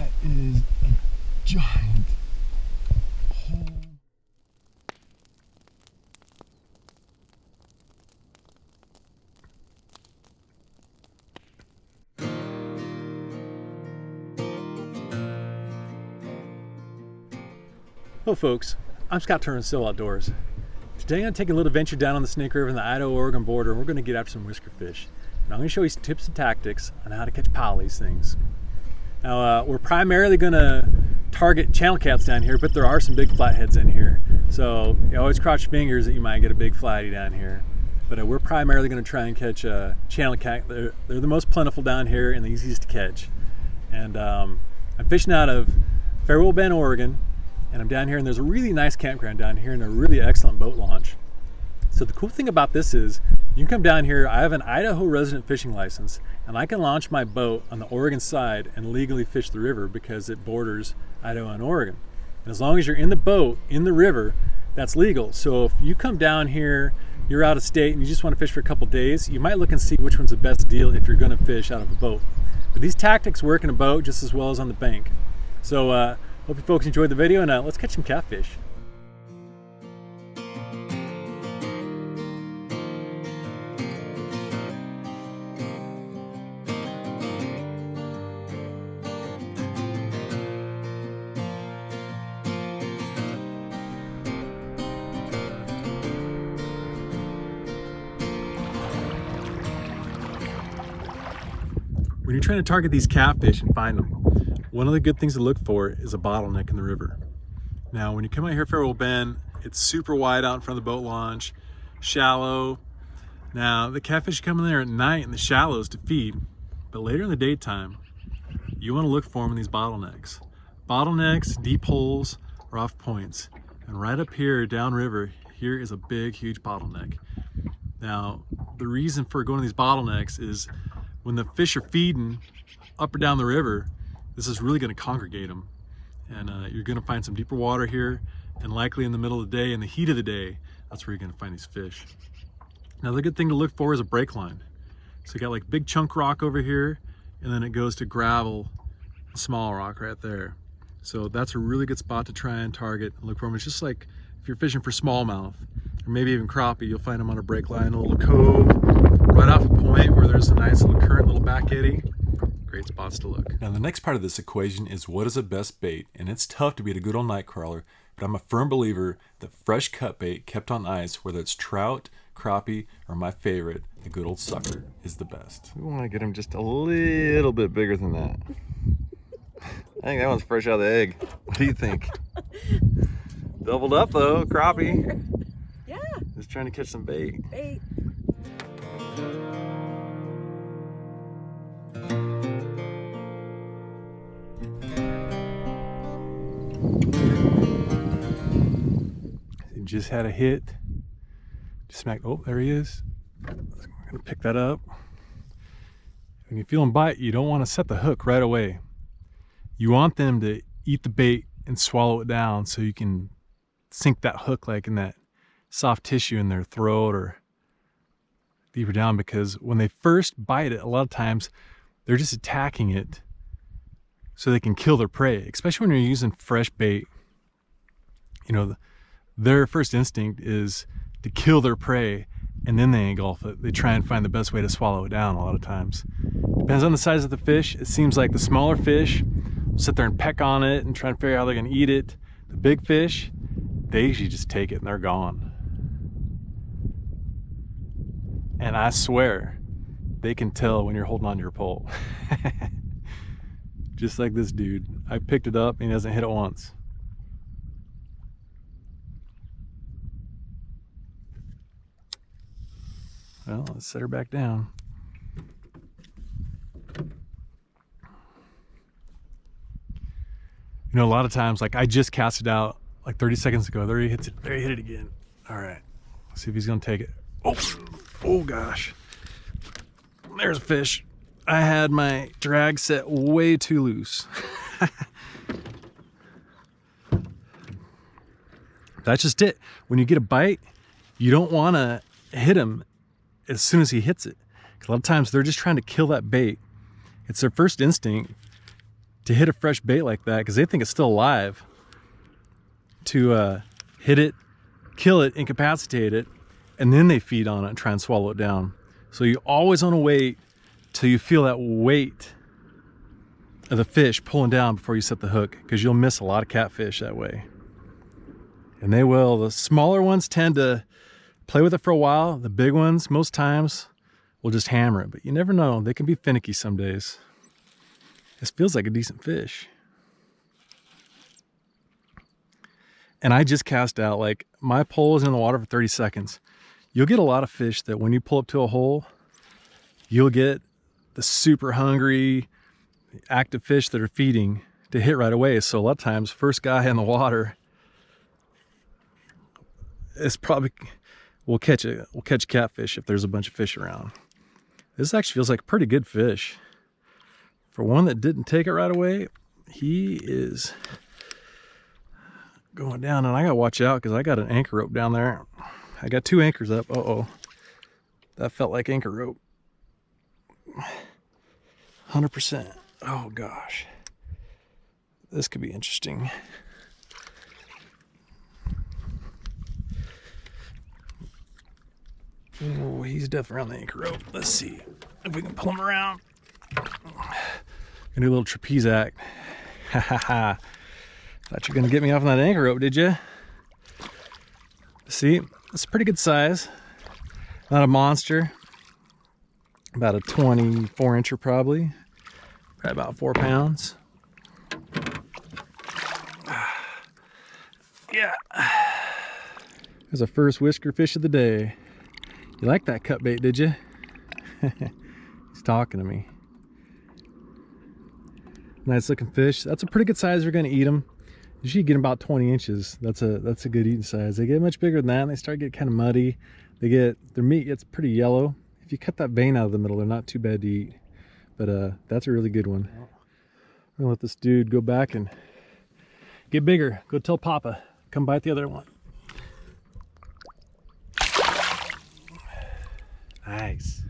That is a giant hole. Hello folks, I'm Scott Turner, Still Outdoors. Today I'm going to take a little adventure down on the Snake River in the Idaho-Oregon border, and we're going to get after some whisker fish. And I'm going to show you some tips and tactics on how to catch pile these things. Now we're primarily going to target channel cats down here, but there are some big flatheads in here. So you always cross your fingers that you might get a big flatty down here. But we're primarily going to try and catch channel cat. They're the most plentiful down here and the easiest to catch. And I'm fishing out of Farewell Bend, Oregon. And I'm down here, and there's a really nice campground down here and a really excellent boat launch. So the cool thing about this is you can come down here. I have an Idaho resident fishing license, and I can launch my boat on the Oregon side and legally fish the river because it borders Idaho and Oregon. And as long as you're in the boat in the river, that's legal. So if you come down here, you're out of state and you just want to fish for a couple days, you might look and see which one's the best deal if you're going to fish out of a boat. But these tactics work in a boat just as well as on the bank. So hope you folks enjoyed the video, and let's catch some catfish. When you're trying to target these catfish and find them, one of the good things to look for is a bottleneck in the river. Now, when you come out here Farewell Bend, it's super wide out in front of the boat launch, shallow. Now, the catfish come in there at night in the shallows to feed, but later in the daytime, you want to look for them in these bottlenecks. Bottlenecks, deep holes, or off points. And right up here, downriver, here is a big, huge bottleneck. Now, the reason for going to these bottlenecks is when the fish are feeding up or down the river, this is really going to congregate them, and you're going to find some deeper water here, and likely in the middle of the day, in the heat of the day, that's where you're going to find these fish. Now the good thing to look for is a break line. So you got like big chunk rock over here, and then it goes to gravel, small rock right there. So that's a really good spot to try and target and look for them. It's just like if you're fishing for smallmouth, or maybe even crappie, you'll find them on a break line, a little cove, right off a point where there's a nice little current, little back eddy. Great spots to look. Now the next part of this equation is what is the best bait, and it's tough to beat a good old night crawler, but I'm a firm believer that fresh cut bait kept on ice, whether it's trout, crappie, or my favorite, the good old sucker, is the best. We want to get them just a little bit bigger than that. I think that one's fresh out of the egg. What do you think? Doubled up though, crappie. Yeah. Just trying to catch some bait. Bait. Just had a hit. Just smacked. Oh, there he is. I'm gonna pick that up. When you feel them bite, you don't want to set the hook right away. You want them to eat the bait and swallow it down so you can sink that hook like in that soft tissue in their throat or deeper down, because when they first bite it, a lot of times they're just attacking it so they can kill their prey, especially when you're using fresh bait. You know, their first instinct is to kill their prey, and then they engulf it. They try and find the best way to swallow it down a lot of times. Depends on the size of the fish. It seems like the smaller fish will sit there and peck on it and try and figure out how they're gonna eat it. The big fish, they usually just take it and they're gone. And I swear, they can tell when you're holding on to your pole. Just like this dude. I picked it up and he hasn't hit it once. Well, let's set her back down. You know, a lot of times, like I just cast it out like 30 seconds ago. There he hits it. There he hit it again. All right. Let's see if he's going to take it. Oh, oh gosh. There's a fish. I had my drag set way too loose. That's just it. When you get a bite, you don't want to hit him as soon as he hits it. 'Cause a lot of times they're just trying to kill that bait. It's their first instinct to hit a fresh bait like that because they think it's still alive, to hit it, kill it, incapacitate it, and then they feed on it and try and swallow it down. So you always want to wait till you feel that weight of the fish pulling down before you set the hook, because you'll miss a lot of catfish that way. And they will. The smaller ones tend to play with it for a while. The big ones, most times, will just hammer it. But you never know. They can be finicky some days. This feels like a decent fish. And I just cast out, like, my pole is in the water for 30 seconds. You'll get a lot of fish that when you pull up to a hole, you'll get the super hungry, active fish that are feeding to hit right away. So a lot of times, first guy in the water is probably, we'll catch catfish if there's a bunch of fish around. This actually feels like a pretty good fish. For one that didn't take it right away, he is going down, and I gotta watch out because I got an anchor rope down there. I got 2 anchors up. Uh-oh. That felt like anchor rope. 100%. Oh gosh. This could be interesting. Oh, he's definitely around the anchor rope. Let's see if we can pull him around. Gonna do a little trapeze act. Ha ha ha. Thought you were gonna get me off on that anchor rope, did you? See, it's a pretty good size. Not a monster. About a 24 incher probably. Probably about 4 pounds. Yeah. There's our first whisker fish of the day. You like that cut bait, did you? He's talking to me. Nice looking fish. That's a pretty good size. We're gonna eat them. Usually you get about 20 inches. That's a good eating size. They get much bigger than that and they start getting kind of muddy. Their meat gets pretty yellow. If you cut that vein out of the middle, they're not too bad to eat. But that's a really good one. I'm gonna let this dude go back and get bigger. Go tell Papa, come bite the other one. Nice.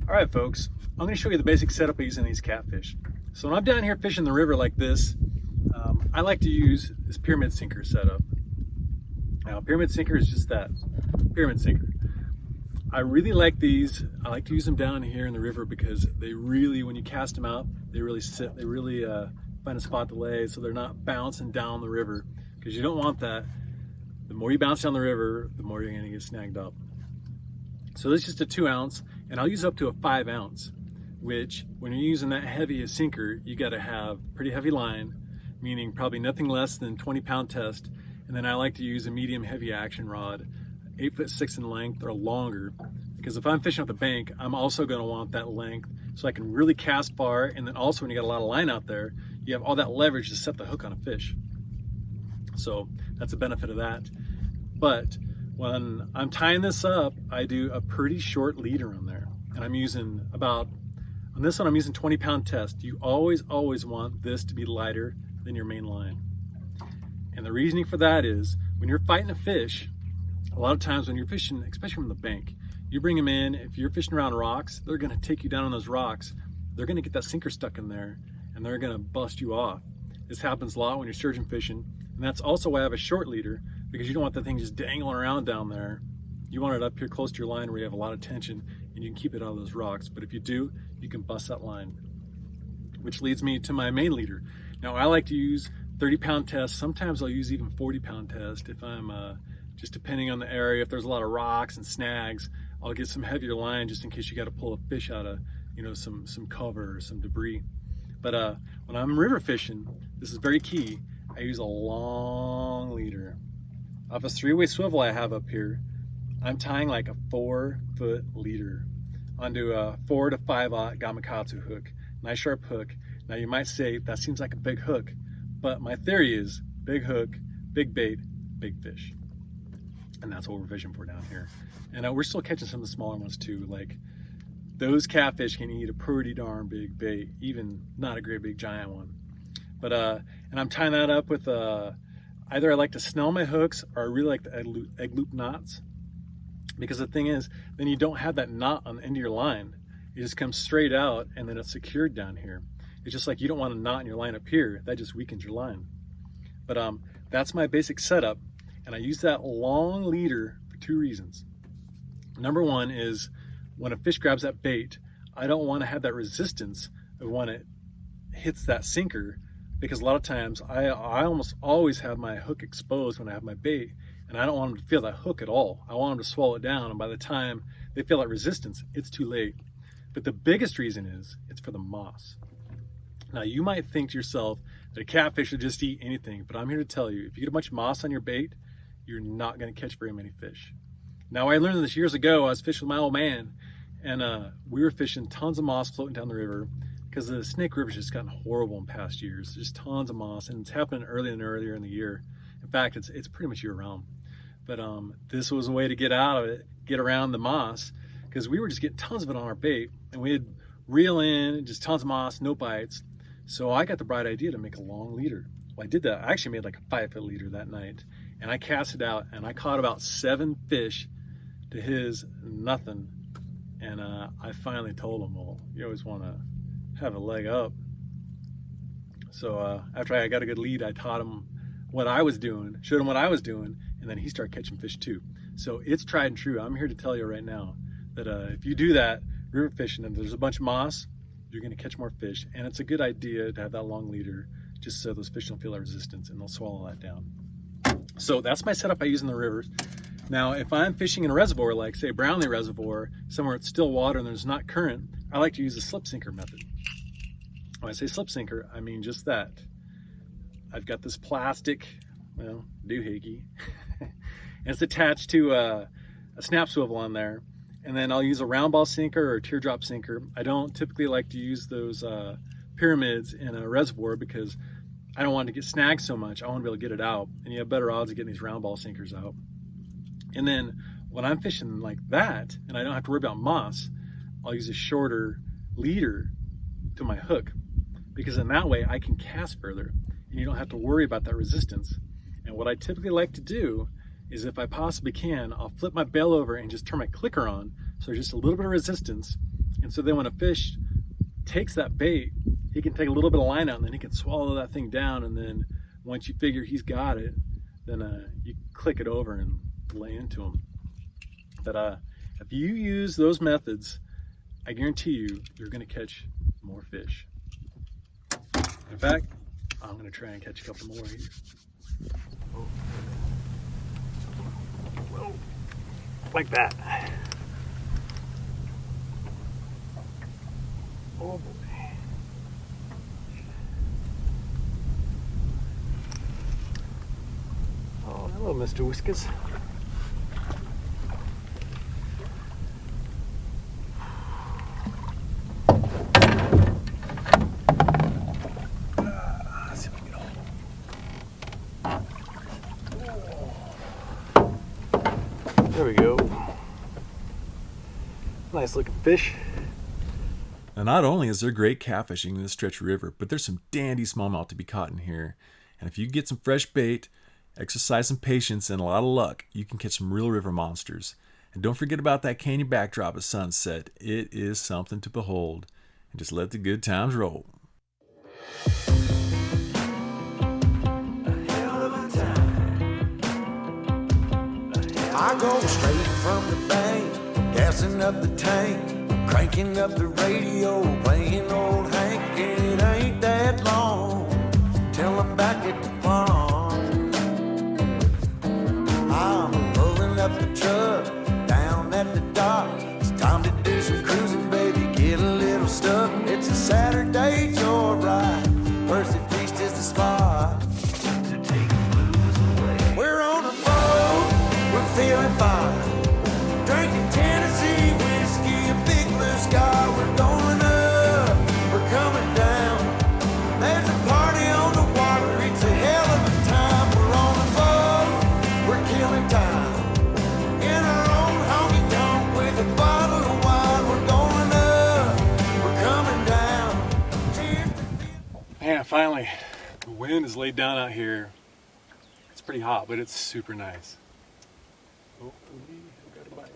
All right, folks, I'm gonna show you the basic setup of using these catfish. So when I'm down here fishing the river like this, I like to use this pyramid sinker setup. Now, pyramid sinker is just that, pyramid sinker. I really like these. I like to use them down here in the river because they really, when you cast them out, they really sit. They really find a spot to lay, so they're not bouncing down the river, because you don't want that. The more you bounce down the river, the more you're gonna get snagged up. So this is just a 2 ounce, and I'll use up to a 5 ounce, which when you're using that heavy a sinker, you gotta have pretty heavy line, meaning probably nothing less than 20-pound test. And then I like to use a medium heavy action rod, 8'6" in length or longer, because if I'm fishing off the bank, I'm also gonna want that length so I can really cast far. And then also when you got a lot of line out there, you have all that leverage to set the hook on a fish. So that's a benefit of that. But when I'm tying this up, I do a pretty short leader on there. And I'm using on this one, I'm using 20-pound test. You always want this to be lighter than your main line. And the reasoning for that is when you're fighting a fish, a lot of times when you're fishing, especially from the bank, you bring them in, if you're fishing around rocks, they're gonna take you down on those rocks. They're gonna get that sinker stuck in there and they're gonna bust you off. This happens a lot when you're sturgeon fishing. And that's also why I have a short leader, because you don't want the thing just dangling around down there. You want it up here close to your line where you have a lot of tension and you can keep it out of those rocks. But if you do, you can bust that line. Which leads me to my main leader. Now I like to use 30-pound test. Sometimes I'll use even 40-pound test if I'm just depending on the area. If there's a lot of rocks and snags, I'll get some heavier line just in case you got to pull a fish out of, you know, some cover or some debris. But when I'm river fishing, this is very key. I use a long leader. Off a 3-way swivel I have up here, I'm tying like a 4-foot leader onto a 4 to 5/0 Gamakatsu hook. Nice sharp hook. Now you might say that seems like a big hook, but my theory is big hook, big bait, big fish. And that's what we're fishing for down here. And we're still catching some of the smaller ones too. Like those catfish can eat a pretty darn big bait, even not a great big giant one. But and I'm tying that up with either I like to snell my hooks or I really like the egg loop knots. Because the thing is, then you don't have that knot on the end of your line. It just comes straight out and then it's secured down here. It's just like you don't want a knot in your line up here. That just weakens your line. But that's my basic setup. And I use that long leader for 2 reasons. Number one is when a fish grabs that bait, I don't want to have that resistance of when it hits that sinker, because a lot of times I almost always have my hook exposed when I have my bait, and I don't want them to feel that hook at all. I want them to swallow it down, and by the time they feel that resistance, it's too late. But the biggest reason is it's for the moss. Now you might think to yourself that a catfish will just eat anything, but I'm here to tell you, if you get a bunch of moss on your bait, you're not going to catch very many fish. Now I learned this years ago. I was fishing with my old man, and we were fishing tons of moss floating down the river, because the Snake River's just gotten horrible in past years. There's tons of moss, and it's happening earlier and earlier in the year. In fact, it's pretty much year round. But this was a way to get out of it, get around the moss, because we were just getting tons of it on our bait, and we'd reel in just tons of moss, no bites. So I got the bright idea to make a long leader. Well, I did that. I actually made like a 5-foot leader that night, and I cast it out, and I caught about 7 fish to his nothing. And I finally told him, well, you always want to have a leg up. So after I got a good lead, I taught him what I was doing, showed him what I was doing, and then he started catching fish too. So it's tried and true. I'm here to tell you right now that if you do that river fishing and there's a bunch of moss, you're going to catch more fish. And it's a good idea to have that long leader, just so those fish don't feel that resistance and they'll swallow that down. So that's my setup I use in the rivers. Now, if I'm fishing in a reservoir, like say Brownlee Reservoir, somewhere it's still water and there's not current, I like to use the slip sinker method. When I say slip sinker, I mean just that. I've got this plastic, well, doohickey, and it's attached to a snap swivel on there. And then I'll use a round ball sinker or a teardrop sinker. I don't typically like to use those pyramids in a reservoir because I don't want it to get snagged so much. I want to be able to get it out. And you have better odds of getting these round ball sinkers out. And then when I'm fishing like that, and I don't have to worry about moss, I'll use a shorter leader to my hook, because in that way I can cast further and you don't have to worry about that resistance. And what I typically like to do is, if I possibly can, I'll flip my bail over and just turn my clicker on, so there's just a little bit of resistance. And so then when a fish takes that bait, he can take a little bit of line out and then he can swallow that thing down. And then once you figure he's got it, then you click it over and lay into him. But if you use those methods, I guarantee you, you're going to catch more fish. In fact, I'm going to try and catch a couple more here. Oh. Whoa. Like that. Oh boy. Oh, hello, Mr. Whiskers. There we go. Nice looking fish. Now, not only is there great catfishing in this stretch of river, but there's some dandy smallmouth to be caught in here. And if you get some fresh bait, exercise some patience, and a lot of luck, you can catch some real river monsters. And don't forget about that canyon backdrop at sunset. It is something to behold. And just let the good times roll. I go straight from the bank, gassing up the tank, cranking up the radio, playing old Hank. It ain't that long till I'm back at the pond. I'm pulling up the truck down at the dock. It's time to do some cruising, baby, get a little stuck. It's a Saturday joyride, Percy Feast is the spot. We're on a boat, we're feeling fine, drinking Tennessee whiskey, a big blue sky. We're going up, we're coming down. There's a party on the water, it's a hell of a time. We're on a boat, we're killing time, in our own honky tonk with a bottle of wine. We're going up, we're coming down. Cheers to Man, finally, the wind is laid down out here. It's pretty hot, but it's super nice. Oh, I got a bite.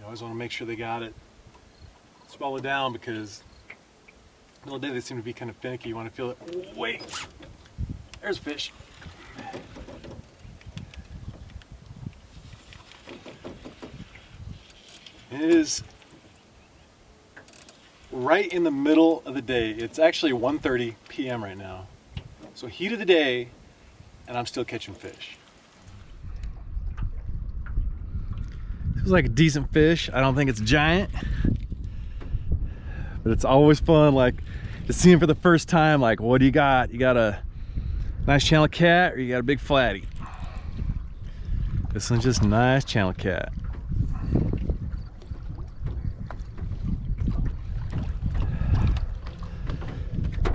always want to make sure they got it swallowed down, because in the middle of the day they seem to be kind of finicky. You want to feel it. Wait, there's a fish. It is right in the middle of the day. It's actually 1:30 p.m. right now. So heat of the day, and I'm still catching fish. Feels like a decent fish. I don't think it's giant, but it's always fun, like, to see him for the first time. Like, what do you got? You got a nice channel cat, or you got a big flatty? This one's just a nice channel cat.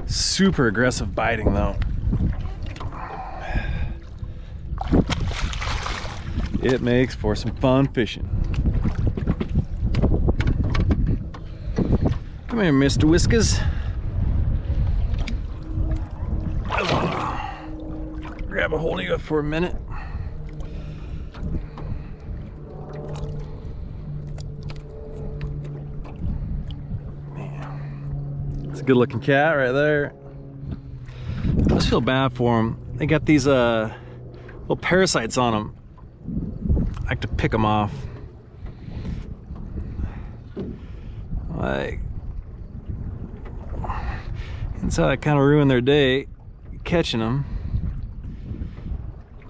Super aggressive biting though. It makes for some fun fishing. Come here, Mr. Whiskers. Grab a hold of you for a minute. Man, it's a good looking cat right there. I just feel bad for them. They got these little parasites on them. I like to pick them off. Like, and so I kind of ruin their day catching them.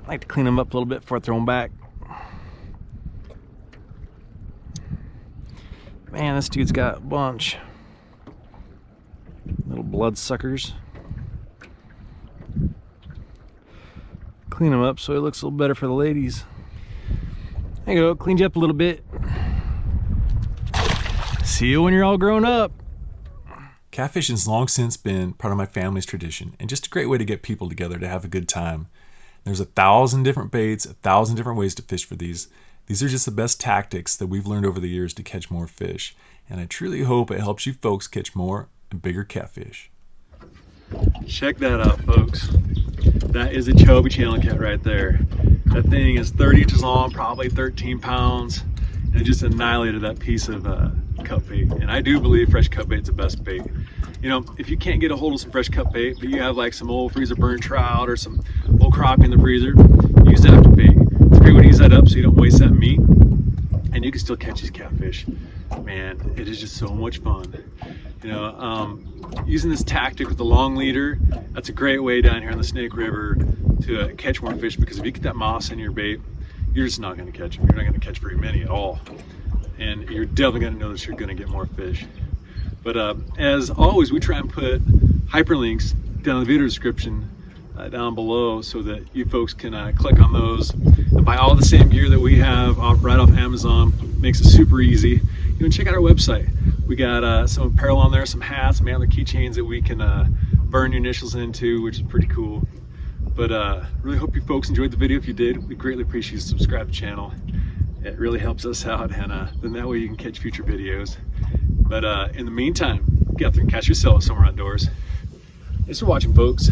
I like to clean them up a little bit before I throw them back. Man, this dude's got a bunch. Little blood suckers. Clean them up so it looks a little better for the ladies. There you go, cleaned you up a little bit. See you when you're all grown up. Catfishing's long since been part of my family's tradition, and just a great way to get people together to have a good time. There's 1,000 different baits, 1,000 different ways to fish for these. These are just the best tactics that we've learned over the years to catch more fish, and I truly hope it helps you folks catch more and bigger catfish. Check that out, folks. That is a chubby channel cat right there. That thing is 30 inches long, probably 13 pounds, and it just annihilated that piece of cut bait. And I do believe fresh cut bait's the best bait. You know, if you can't get a hold of some fresh cut bait, but you have like some old freezer burnt trout or some old crappie in the freezer, use that after bait. It's a great way to use that up so you don't waste that meat, and you can still catch these catfish. Man, it is just so much fun. You know, using this tactic with the long leader, that's a great way down here in the Snake River to catch more fish, because if you get that moss in your bait, you're just not going to catch them. You're not going to catch very many at all, and you're definitely going to notice you're going to get more fish. But as always, we try and put hyperlinks down in the video description down below so that you folks can click on those and buy all the same gear that we have right off Amazon. Makes it super easy. You know, check out our website. We got some apparel on there, some hats, some antler keychains that we can burn your initials into, which is pretty cool. But really hope you folks enjoyed the video. If you did, we greatly appreciate you subscribe to the channel. It really helps us out, and then that way you can catch future videos. But in the meantime, get out there and catch yourself somewhere outdoors. Thanks for watching, folks.